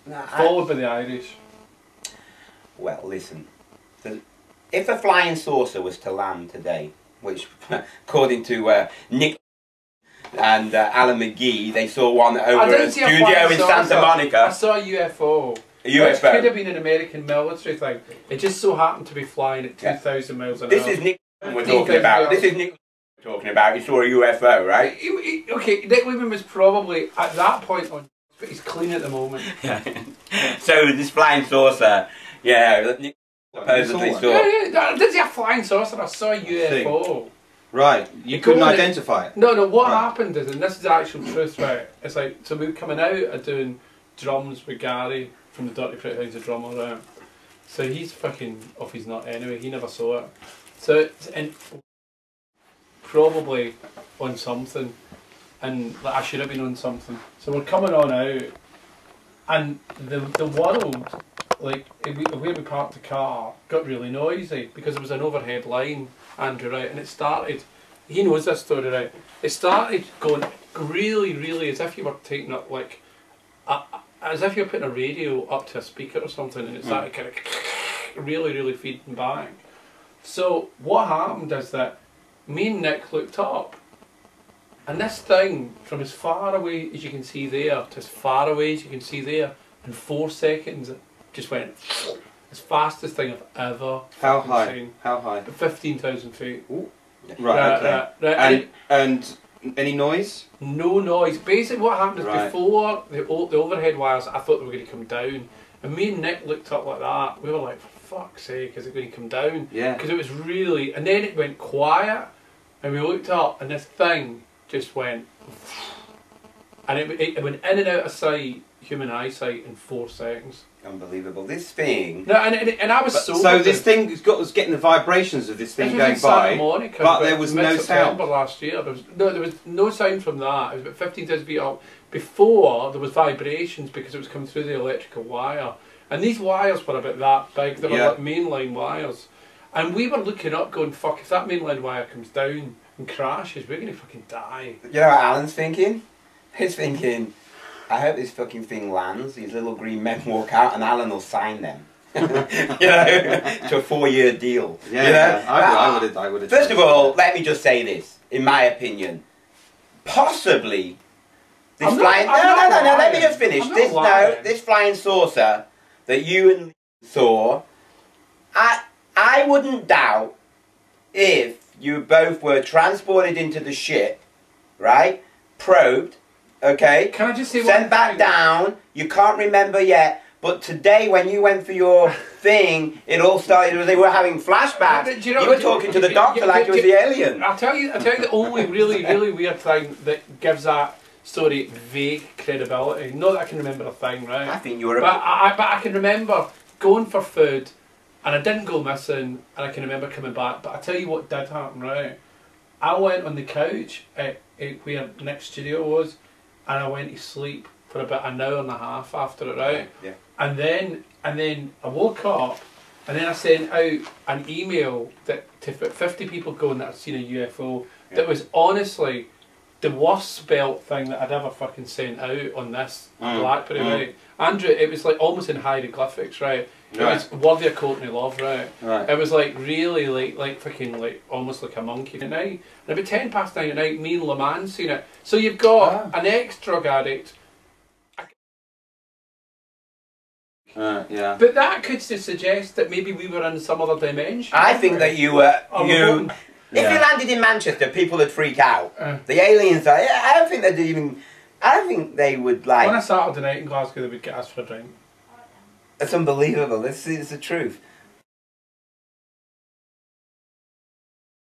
Followed by the Irish. Well, listen. If a flying saucer was to land today, which, according to Nick and Alan McGee, they saw one over a studio in Santa Monica. I saw a UFO. A UFO. Which could have been an American military thing. It just so happened to be flying at 2,000 miles an hour. This is Nick we're talking about. This is Nick we're talking about. You saw a UFO, right? Okay, Nick Lehman was probably, at that point on, but he's clean at the moment. So this flying saucer, yeah, Nick supposedly saw. Yeah, did see a flying saucer? I saw a UFO. Right, you couldn't identify it? No, what happened is, and this is the actual truth, right, it's like, so we were coming out of doing drums with Gary from the Dirty Pretty Things, the drummer, right? So he's fucking off his nut anyway, he never saw it. So, and probably on something, and like, I should have been on something. So we're coming on out, and the world, like, where we parked the car, got really noisy, because there was an overhead line, Andrew, right, and it started, he knows this story, right, it started going really, really, as if you were taking up, like, as if you're putting a radio up to a speaker or something, and it started kind of really, really feeding back. So what happened is that me and Nick looked up, and this thing, from as far away as you can see there to as far away as you can see there, in 4 seconds, it just went as fastest thing I've ever seen. How high? 15,000 feet. Ooh. Right, okay. And any noise? No noise. Basically what happened is before the overhead wires, I thought they were going to come down. And me and Nick looked up like that. We were like, for fuck's sake, is it going to come down? Yeah. Because it was really... And then it went quiet. And we looked up and this thing just went... And it went in and out of sight, human eyesight, in 4 seconds. Unbelievable. This thing... No, and I was so this thing was getting the vibrations of this thing going by, Monica, but there was no sound. Last year, there was no sound from that. It was about 15,000 feet up. Before there was vibrations because it was coming through the electrical wire, and these wires were about that big. They were like mainline wires, and we were looking up, going, "Fuck! If that mainline wire comes down and crashes, we're gonna fucking die." You know what Alan's thinking? He's thinking, I hope this fucking thing lands, these little green men walk out and Alan will sign them. You know, to a 4-year deal. Yeah, you know? I would have. First of all, let me just say this, in my opinion. Possibly, this flying... No, let me just finish. This flying saucer that you and Lee saw, I wouldn't doubt if you both were transported into the ship, right, probed, okay, can I just say sent back down, you can't remember yet, but today when you went for your thing, it all started, they were having flashbacks. You were talking to the doctor like it was the alien. I'll tell you the only really weird thing that gives that story vague credibility. Not that I can remember a thing, right? I think you were but I can remember going for food, and I didn't go missing, and I can remember coming back, but I tell you what did happen, right? I went on the couch at where Nick's studio was, and I went to sleep for about an hour and a half after it, right? Yeah. And then I woke up, and then I sent out an email to 50 people going that I'd seen a UFO. That was honestly the worst spelt thing that I'd ever fucking sent out on this BlackBerry, right? Andrew, it was like almost in hieroglyphics, right? It was worthy of Courtney Love, right? It was like really like fucking like almost like a monkey at night. And about 9 at night, me and Le Mans seen it. So you've got an ex-drug addict. But that could suggest that maybe we were in some other dimension. I think that you were... If you landed in Manchester, people would freak out. The aliens are... I don't think they'd even... I don't think they would like... On a Saturday night in Glasgow, they would get us for a drink. It's unbelievable. This is the truth.